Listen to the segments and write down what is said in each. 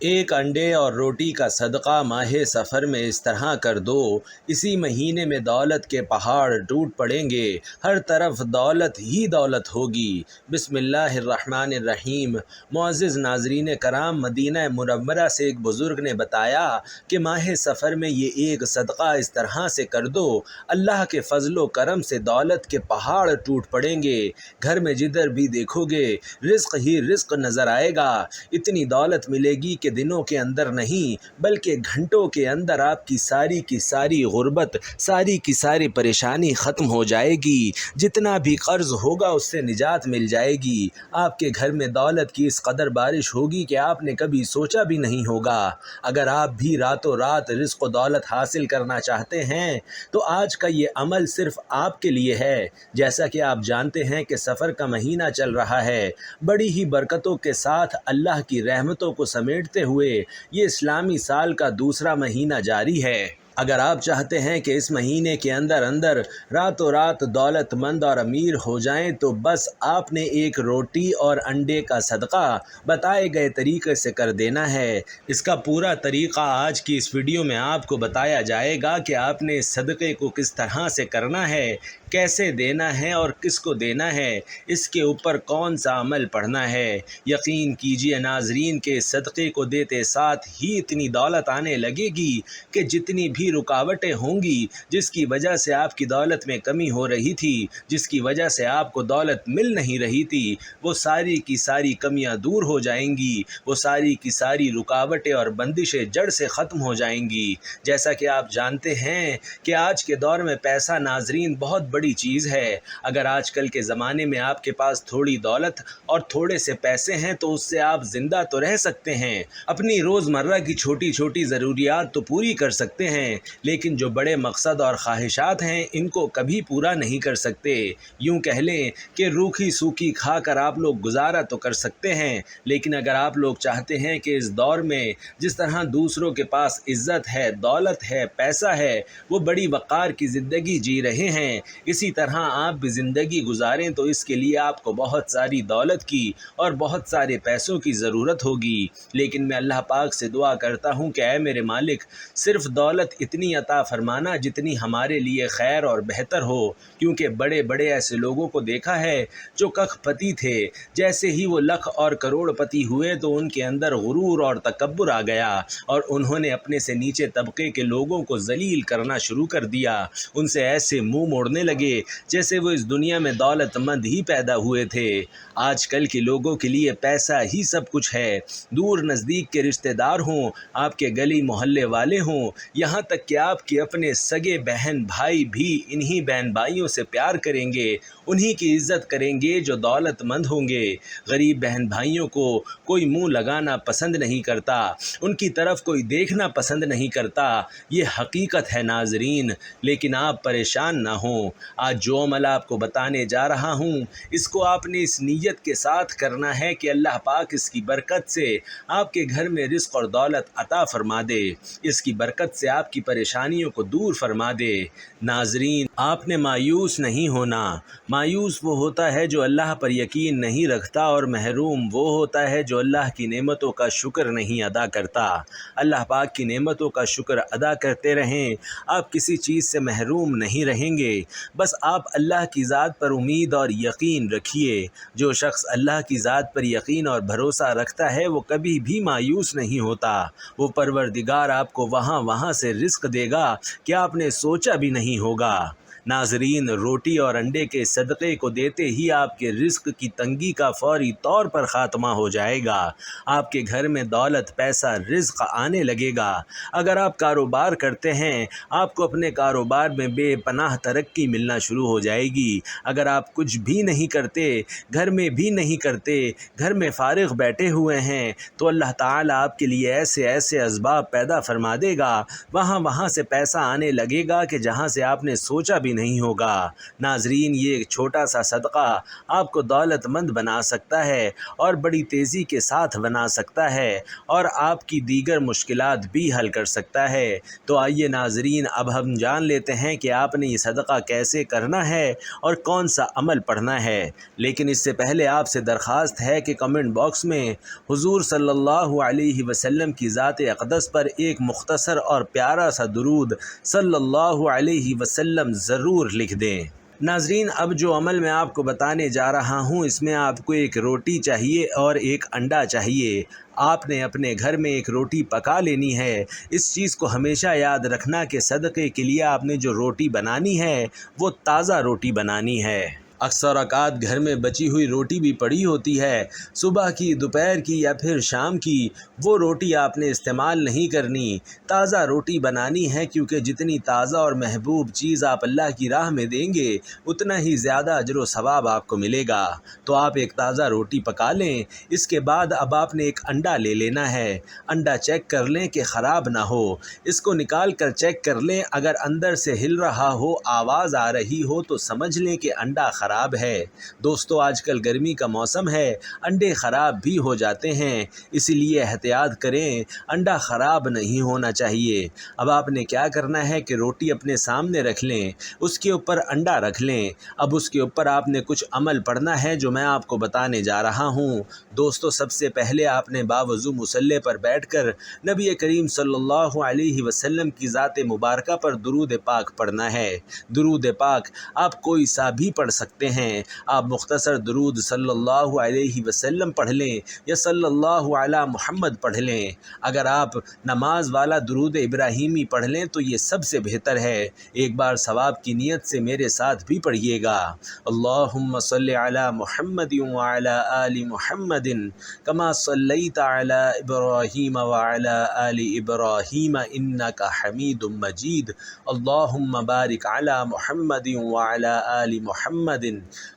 ایک انڈے اور روٹی کا صدقہ ماہ سفر میں اس طرح کر دو، اسی مہینے میں دولت کے پہاڑ ٹوٹ پڑیں گے، ہر طرف دولت ہی دولت ہوگی۔ بسم اللہ الرحمن الرحیم۔ معزز ناظرین کرام، مدینہ منورہ سے ایک بزرگ نے بتایا کہ ماہ سفر میں یہ ایک صدقہ اس طرح سے کر دو، اللہ کے فضل و کرم سے دولت کے پہاڑ ٹوٹ پڑیں گے، گھر میں جدھر بھی دیکھو گے رزق ہی رزق نظر آئے گا، اتنی دولت ملے گی کہ دنوں کے اندر نہیں بلکہ گھنٹوں کے اندر آپ کی ساری غربت، ساری کی ساری پریشانی ختم ہو جائے گی، جتنا بھی قرض ہوگا اس سے نجات مل جائے گی، آپ کے گھر میں دولت کی اس قدر بارش ہوگی کہ آپ نے کبھی سوچا بھی نہیں ہوگا۔ اگر آپ بھی راتوں رات رزق و دولت حاصل کرنا چاہتے ہیں تو آج کا یہ عمل صرف آپ کے لیے ہے۔ جیسا کہ آپ جانتے ہیں کہ سفر کا مہینہ چل رہا ہے، بڑی ہی برکتوں کے ساتھ اللہ کی رحمتوں کو سمیٹتے ہوئے یہ اسلامی سال کا دوسرا مہینہ جاری ہے۔ اگر آپ چاہتے ہیں کہ اس مہینے کے اندر راتوں رات دولت مند اور امیر ہو جائیں تو بس آپ نے ایک روٹی اور انڈے کا صدقہ بتائے گئے طریقے سے کر دینا ہے۔ اس کا پورا طریقہ آج کی اس ویڈیو میں آپ کو بتایا جائے گا کہ آپ نے اس صدقے کو کس طرح سے کرنا ہے، کیسے دینا ہے اور کس کو دینا ہے، اس کے اوپر کون سا عمل پڑھنا ہے۔ یقین کیجئے ناظرین کہ اس صدقے کو دیتے ساتھ ہی اتنی دولت آنے لگے گی کہ جتنی بھی رکاوٹیں ہوں گی، جس کی وجہ سے آپ کی دولت میں کمی ہو رہی تھی، جس کی وجہ سے آپ کو دولت مل نہیں رہی تھی، وہ ساری کی ساری کمیاں دور ہو جائیں گی، وہ ساری کی ساری رکاوٹیں اور بندشیں جڑ سے ختم ہو جائیں گی۔ جیسا کہ آپ جانتے ہیں کہ آج کے دور میں پیسہ ناظرین بہت بڑی چیز ہے۔ اگر آج کل کے زمانے میں آپ کے پاس تھوڑی دولت اور تھوڑے سے پیسے ہیں تو اس سے آپ زندہ تو رہ سکتے ہیں، اپنی روزمرہ کی چھوٹی چھوٹی ضروریات تو پوری کر سکتے ہیں، لیکن جو بڑے مقصد اور خواہشات ہیں ان کو کبھی پورا نہیں کر سکتے۔ یوں کہہ لیں کہ روکھی سوکھی کھا کر آپ لوگ گزارا تو کر سکتے ہیں، لیکن اگر آپ لوگ چاہتے ہیں کہ اس دور میں جس طرح دوسروں کے پاس عزت ہے، دولت ہے، پیسہ ہے، وہ بڑی وقار کی زندگی جی رہے ہیں، اسی طرح آپ بھی زندگی گزاریں تو اس کے لیے آپ کو بہت ساری دولت کی اور بہت سارے پیسوں کی ضرورت ہوگی۔ لیکن میں اللہ پاک سے دعا کرتا ہوں کہ اے میرے مالک، صرف دولت اتنی عطا فرمانا جتنی ہمارے لیے خیر اور بہتر ہو، کیونکہ بڑے بڑے ایسے لوگوں کو دیکھا ہے جو ککھ پتی تھے، جیسے ہی وہ لاکھ اور کروڑ پتی ہوئے تو ان کے اندر غرور اور تکبر آ گیا اور انہوں نے اپنے سے نیچے طبقے کے لوگوں کو ذلیل کرنا شروع کر دیا، ان سے ایسے منہ موڑنے لگے جیسے وہ اس دنیا میں دولت مند ہی پیدا ہوئے تھے۔ آج کل کے لوگوں کے لیے پیسہ ہی سب کچھ ہے، دور نزدیک کے رشتہ دار ہوں، آپ کے گلی محلے والے ہوں، یہاں تک کہ آپ کے اپنے سگے بہن بھائی بھی انہی بہن بھائیوں سے پیار کریں گے، انہی کی عزت کریں گے جو دولت مند ہوں گے۔ غریب بہن بھائیوں کو کوئی منہ لگانا پسند نہیں کرتا، ان کی طرف کوئی دیکھنا پسند نہیں کرتا، یہ حقیقت ہے ناظرین۔ لیکن آپ پریشان نہ ہوں، آج جو عمل آپ کو بتانے جا رہا ہوں اس کو آپ نے اس نیت کے ساتھ کرنا ہے کہ اللہ پاک اس کی برکت سے آپ کے گھر میں رزق اور دولت عطا فرما دے، اس کی برکت سے آپ کی پریشانیوں کو دور فرما دے۔ ناظرین، آپ نے مایوس نہیں ہونا، مایوس وہ ہوتا ہے جو اللہ پر یقین نہیں رکھتا، اور محروم وہ ہوتا ہے جو اللہ کی نعمتوں کا شکر نہیں ادا کرتا۔ اللہ پاک کی نعمتوں کا شکر ادا کرتے رہیں، آپ کسی چیز سے محروم نہیں رہیں گے، بس آپ اللہ کی ذات پر امید اور یقین رکھیے۔ جو شخص اللہ کی ذات پر یقین اور بھروسہ رکھتا ہے وہ کبھی بھی مایوس نہیں ہوتا، وہ پروردگار آپ کو وہاں سے رزق دے گا کہ آپ نے سوچا بھی نہیں ہوگا۔ ناظرین، روٹی اور انڈے کے صدقے کو دیتے ہی آپ کے رزق کی تنگی کا فوری طور پر خاتمہ ہو جائے گا، آپ کے گھر میں دولت، پیسہ، رزق آنے لگے گا۔ اگر آپ کاروبار کرتے ہیں آپ کو اپنے کاروبار میں بے پناہ ترقی ملنا شروع ہو جائے گی۔ اگر آپ کچھ بھی نہیں کرتے، گھر میں بھی نہیں کرتے، گھر میں فارغ بیٹھے ہوئے ہیں تو اللہ تعالیٰ آپ کے لیے ایسے ایسے اسباب پیدا فرما دے گا، وہاں سے پیسہ آنے لگے گا کہ جہاں سے آپ نے سوچا بھی نہیں ہوگا۔ ناظرین، یہ ایک چھوٹا سا صدقہ آپ کو دولت مند بنا سکتا ہے اور بڑی تیزی کے ساتھ بنا سکتا ہے اور آپ کی دیگر مشکلات بھی حل کر سکتا ہے۔ تو آئیے ناظرین، اب ہم جان لیتے ہیں کہ آپ نے یہ صدقہ کیسے کرنا ہے اور کون سا عمل پڑھنا ہے۔ لیکن اس سے پہلے آپ سے درخواست ہے کہ کمنٹ باکس میں حضور صلی اللہ علیہ وسلم کی ذات اقدس پر ایک مختصر اور پیارا سا درود صلی اللہ علیہ وسلم ضرور لکھ دیں۔ ناظرین، اب جو عمل میں آپ کو بتانے جا رہا ہوں، اس میں آپ کو ایک روٹی چاہیے اور ایک انڈا چاہیے۔ آپ نے اپنے گھر میں ایک روٹی پکا لینی ہے۔ اس چیز کو ہمیشہ یاد رکھنا کہ صدقے کے لیے آپ نے جو روٹی بنانی ہے وہ تازہ روٹی بنانی ہے۔ اکثر اوقات گھر میں بچی ہوئی روٹی بھی پڑی ہوتی ہے، صبح کی، دوپہر کی یا پھر شام کی، وہ روٹی آپ نے استعمال نہیں کرنی۔ تازہ روٹی بنانی ہے، کیونکہ جتنی تازہ اور محبوب چیز آپ اللہ کی راہ میں دیں گے اتنا ہی زیادہ اجر و ثواب آپ کو ملے گا۔ تو آپ ایک تازہ روٹی پکا لیں۔ اس کے بعد اب آپ نے ایک انڈا لے لینا ہے۔ انڈا چیک کر لیں کہ خراب نہ ہو۔ اس کو نکال کر چیک کر لیں، اگر اندر سے ہل رہا ہو، آواز آ رہی ہو تو سمجھ لیں کہ انڈا خراب ہے۔ دوستو، آج کل گرمی کا موسم ہے، انڈے خراب بھی ہو جاتے ہیں، اس لیے احتیاط کریں، انڈا خراب نہیں ہونا چاہیے۔ اب آپ نے کیا کرنا ہے کہ روٹی اپنے سامنے رکھ لیں، اس کے اوپر انڈا رکھ لیں۔ اب اس کے اوپر آپ نے کچھ عمل پڑھنا ہے جو میں آپ کو بتانے جا رہا ہوں۔ دوستو، سب سے پہلے آپ نے باوضو مصلی پر بیٹھ کر نبی کریم صلی اللہ علیہ وسلم کی ذات مبارکہ پر درود پاک پڑھنا ہے۔ درود پاک آپ کوئی سا بھی پڑھ سکتے ہیں۔ آپ مختصر درود صلی اللہ علیہ وسلم پڑھ لیں یا صلی اللہ علی محمد پڑھ لیں۔ اگر آپ نماز والا درود ابراہیمی پڑھ لیں تو یہ سب سے بہتر ہے۔ ایک بار ثواب کی نیت سے میرے ساتھ بھی پڑھیے گا۔ اللہم صلی علی محمد وعلی آل محمد کما صلیت علی ابراہیم وعلی آل ابراہیم انک حمید مجید۔ اللہم بارک علی محمد وعلی آل محمد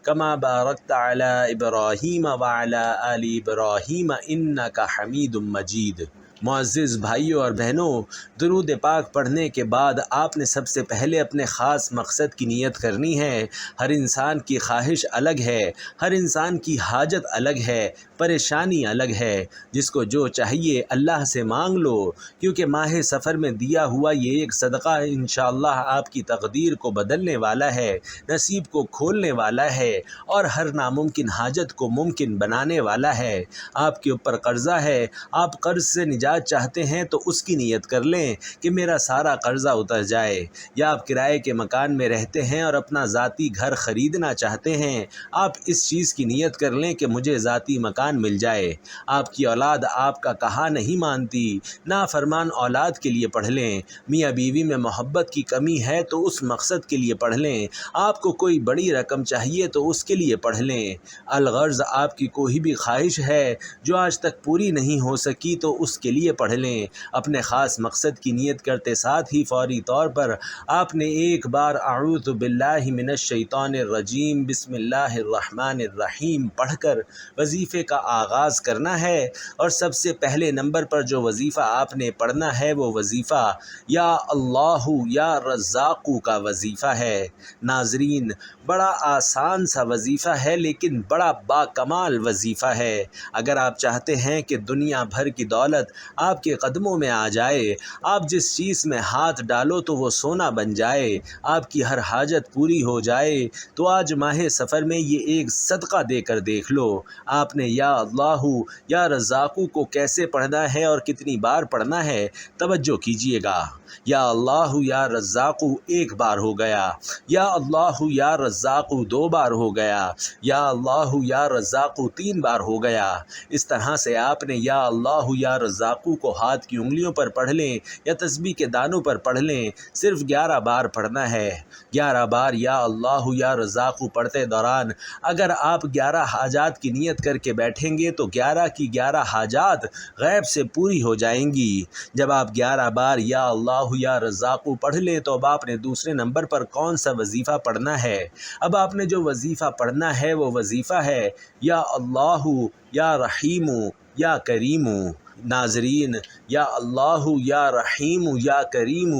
کما بارکت علی ابراہیم وعلی آل ابراہیم انک حمید مجید۔ معزز بھائیوں اور بہنوں، درود پاک پڑھنے کے بعد آپ نے سب سے پہلے اپنے خاص مقصد کی نیت کرنی ہے۔ ہر انسان کی خواہش الگ ہے، ہر انسان کی حاجت الگ ہے، پریشانی الگ ہے۔ جس کو جو چاہیے اللہ سے مانگ لو، کیونکہ ماہ سفر میں دیا ہوا یہ ایک صدقہ انشاءاللہ آپ کی تقدیر کو بدلنے والا ہے، نصیب کو کھولنے والا ہے اور ہر ناممکن حاجت کو ممکن بنانے والا ہے۔ آپ کے اوپر قرضہ ہے، آپ قرض سے نجات چاہتے ہیں تو اس کی نیت کر لیں کہ میرا سارا قرضہ اتر جائے۔ یا آپ کرائے کے مکان میں رہتے ہیں اور اپنا ذاتی گھر خریدنا چاہتے ہیں، آپ اس چیز کی نیت کر لیں کہ مجھے ذاتی مکان مل جائے۔ آپ کی اولاد آپ کا کہا نہیں مانتی، نافرمان اولاد کے لیے پڑھ لیں۔ میاں بیوی میں محبت کی کمی ہے تو اس مقصد کے لیے پڑھ لیں۔ آپ کو کوئی بڑی رقم چاہیے تو اس کے لیے پڑھ لیں۔ الغرض آپ کی کوئی بھی خواہش ہے جو آج تک پوری نہیں ہو سکی تو اس کے لیے پڑھ لیں۔ اپنے خاص مقصد کی نیت کرتے ساتھ ہی فوری طور پر آپ نے ایک بار اعوذ باللہ من الشیطان الرجیم بسم اللہ الرحمن الرحیم پڑھ کر وظیفے کا آغاز کرنا ہے۔ اور سب سے پہلے نمبر پر جو وظیفہ آپ نے پڑھنا ہے وہ وظیفہ یا اللہ یا رزاق کا وظیفہ ہے۔ ناظرین، بڑا آسان سا وظیفہ ہے لیکن بڑا باکمال وظیفہ ہے۔ اگر آپ چاہتے ہیں کہ دنیا بھر کی دولت آپ کے قدموں میں آ جائے، آپ جس چیز میں ہاتھ ڈالو تو وہ سونا بن جائے، آپ کی ہر حاجت پوری ہو جائے، تو آج ماہ سفر میں یہ ایک صدقہ دے کر دیکھ لو۔ آپ نے یا اللہ یا رزاق کو کیسے پڑھنا ہے اور کتنی بار پڑھنا ہے، توجہ کیجیے گا۔ یا اللہ یا رزاق ایک بار ہو گیا، یا اللہ یا رزاق دو بار ہو گیا، یا اللہ یا رزاق تین بار ہو گیا۔ اس طرح سے آپ نے یا اللہ یا رزاق کو ہاتھ کی انگلیوں پر پڑھ لیں یا تسبیح کے دانوں پر پڑھ لیں، صرف 11 بار پڑھنا ہے۔ 11 بار یا اللہ یا رزاق پڑھتے دوران اگر آپ 11 حاجات کی نیت کر کے بیٹھیں گے تو 11 کی 11 حاجات غیب سے پوری ہو جائیں گی۔ جب آپ 11 بار یا اللہ یا رزاق پڑھ لیں تو اب آپ نے دوسرے نمبر پر کون سا وظیفہ پڑھنا ہے؟ اب آپ نے جو وظیفہ پڑھنا ہے وہ وظیفہ ہے یا اللہ یا رحیم یا کریم۔ ناظرین، یا اللہ، یا رحیم، یا کریم،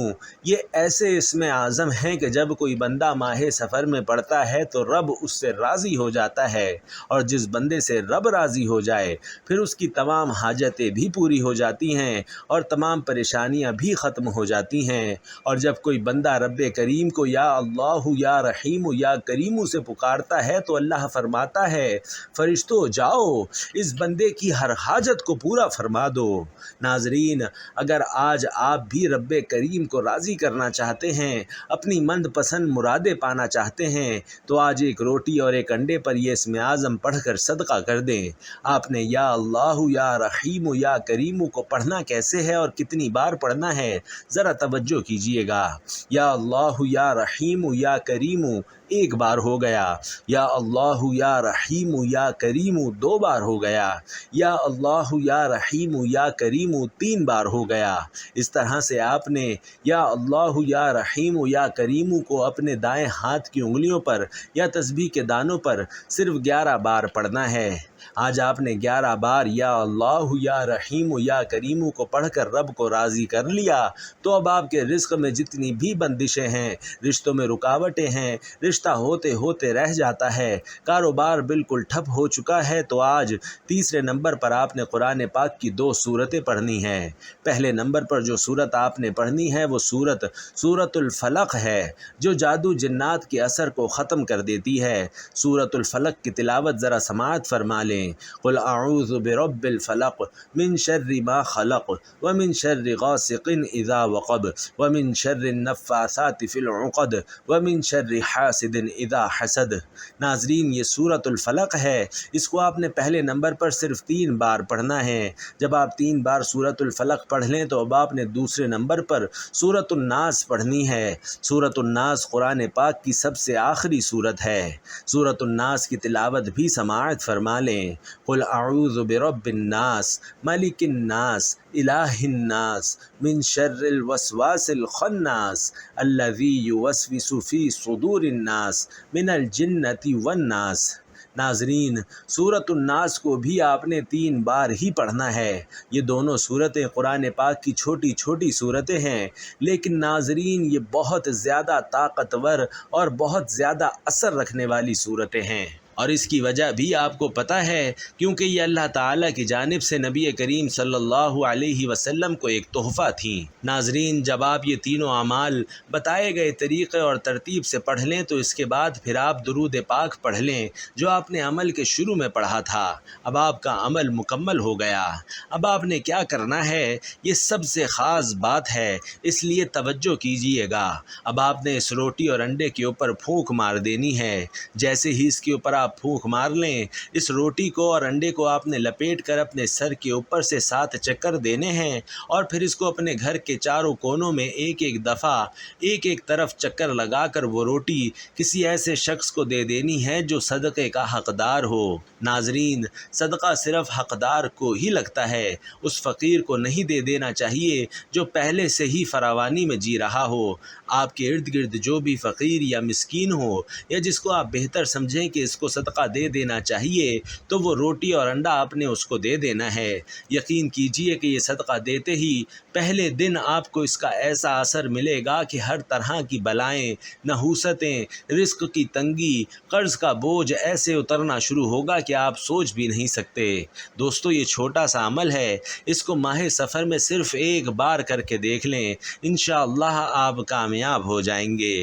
یہ ایسے اسم اعظم ہیں کہ جب کوئی بندہ ماہ سفر میں پڑھتا ہے تو رب اس سے راضی ہو جاتا ہے، اور جس بندے سے رب راضی ہو جائے پھر اس کی تمام حاجتیں بھی پوری ہو جاتی ہیں اور تمام پریشانیاں بھی ختم ہو جاتی ہیں۔ اور جب کوئی بندہ رب کریم کو یا اللہ، یا رحیم، یا کریم سے پکارتا ہے تو اللہ فرماتا ہے، فرشتوں جاؤ اس بندے کی ہر حاجت کو پورا فرما دو۔ ناظرین، اگر آج آپ بھی رب کریم کو راضی کرنا چاہتے ہیں، اپنی من پسند مرادیں پانا چاہتے ہیں، تو آج ایک روٹی اور ایک انڈے پر یہ اسم اعظم پڑھ کر صدقہ کر دیں۔ آپ نے یا اللہ، یا رحیم، یا کریم کو پڑھنا کیسے ہے اور کتنی بار پڑھنا ہے، ذرا توجہ کیجیے گا۔ یا اللہ، یا رحیم، یا کریم ایک بار ہو گیا، یا اللہ، یا رحیم، یا کریم دو بار ہو گیا، یا اللہ، یا رحیم، یا کریم تین بار ہو گیا۔ اس طرح سے آپ نے یا اللہ، یا رحیم، یا کریم کو اپنے دائیں ہاتھ کی انگلیوں پر یا تسبیح کے دانوں پر صرف 11 بار پڑھنا ہے۔ آج آپ نے 11 بار یا اللہ، یا رحیم، یا کریم کو پڑھ کر رب کو راضی کر لیا، تو اب آپ کے رزق میں جتنی بھی بندشیں ہیں، رشتوں میں رکاوٹیں ہیں، رشتہ ہوتے ہوتے رہ جاتا ہے، کاروبار بالکل ٹھپ ہو چکا ہے، تو آج تیسرے نمبر پر آپ نے قرآن پاک کی 2 سورتیں پڑھنی ہیں۔ پہلے نمبر پر جو سورت آپ نے پڑھنی ہے وہ سورت الفلق ہے، جو جادو جنات کے اثر کو ختم کر دیتی ہے۔ سورت الفلق کی تلاوت ذرا سماعت فرما لیں۔ قل اعوذ برب الفلق من شر ما خلق ومن شر غاسق اذا وقب ومن شر النفاثات في العقد ومن شر حاسد اذا حسد۔ ناظرین، یہ سورت الفلق ہے، اس کو آپ نے پہلے نمبر پر صرف 3 بار پڑھنا ہے۔ جب آپ 3 بار سورت الفلق پڑھ لیں تو اب آپ نے دوسرے نمبر پر سورت الناس پڑھنی ہے۔ سورت الناس قرآن پاک کی سب سے آخری سورت ہے۔ سورت الناس کی تلاوت بھی سماعت فرما لیں۔ قل اعوذ برب الناس ملک الناس الہ الناس من شر الوسواس الخناس الذی یوسوس فی صدور الناس من الجنۃ والناس۔ ناظرین، سورت الناس کو بھی آپ نے 3 بار ہی پڑھنا ہے۔ یہ دونوں سورتیں قرآن پاک کی چھوٹی چھوٹی سورتیں ہیں، لیکن ناظرین یہ بہت زیادہ طاقتور اور بہت زیادہ اثر رکھنے والی سورتیں ہیں، اور اس کی وجہ بھی آپ کو پتہ ہے، کیونکہ یہ اللہ تعالیٰ کی جانب سے نبی کریم صلی اللہ علیہ وسلم کو ایک تحفہ تھیں۔ ناظرین، جب آپ یہ تینوں اعمال بتائے گئے طریقے اور ترتیب سے پڑھ لیں تو اس کے بعد پھر آپ درود پاک پڑھ لیں جو آپ نے عمل کے شروع میں پڑھا تھا۔ اب آپ کا عمل مکمل ہو گیا۔ اب آپ نے کیا کرنا ہے، یہ سب سے خاص بات ہے، اس لیے توجہ کیجیے گا۔ اب آپ نے اس روٹی اور انڈے کے اوپر پھونک مار دینی ہے۔ جیسے ہی اس کے اوپر آپ پھونک مار لیں، اس روٹی کو اور انڈے کو آپ نے لپیٹ کر اپنے سر کے اوپر سے 7 چکر دینے ہیں، اور پھر اس کو اپنے گھر کے چاروں کونوں میں ایک ایک دفعہ ایک ایک طرف چکر لگا کر وہ روٹی کسی ایسے شخص کو دے دینی ہے جو صدقے کا حقدار ہو۔ ناظرین، صدقہ صرف حقدار کو ہی لگتا ہے، اس فقیر کو نہیں دے دینا چاہیے جو پہلے سے ہی فراوانی میں جی رہا ہو۔ آپ کے ارد گرد جو بھی فقیر یا مسکین ہو، یا جس کو آپ بہتر سمجھیں کہ اس کو صدقہ دے دینا چاہیے، تو وہ روٹی اور انڈا آپ نے اس کو دے دینا ہے۔ یقین کیجئے کہ یہ صدقہ دیتے ہی پہلے دن آپ کو اس کا ایسا اثر ملے گا کہ ہر طرح کی بلائیں، نحوستیں، رزق کی تنگی، قرض کا بوجھ ایسے اترنا شروع ہوگا کہ آپ سوچ بھی نہیں سکتے۔ دوستو، یہ چھوٹا سا عمل ہے، اس کو ماہ سفر میں صرف 1 بار کر کے دیکھ لیں، انشاءاللہ آپ کامیاب ہو جائیں گے۔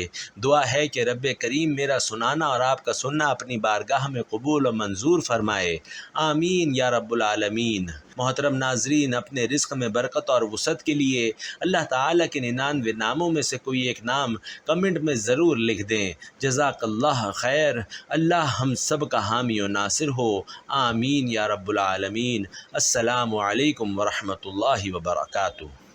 دعا ہے کہ رب کریم میرا سنانا اور آپ کا سننا اپنی بارگاہ میں قبول و منظور فرمائے، آمین یا رب العالمین۔ محترم ناظرین، اپنے رزق میں برکت اور وسعت کے لیے اللہ تعالیٰ کے 99 ناموں میں سے کوئی ایک نام کمنٹ میں ضرور لکھ دیں۔ جزاک اللہ خیر۔ اللہ ہم سب کا حامی و ناصر ہو، آمین یا رب العالمین۔ السلام علیکم ورحمۃ اللہ وبرکاتہ۔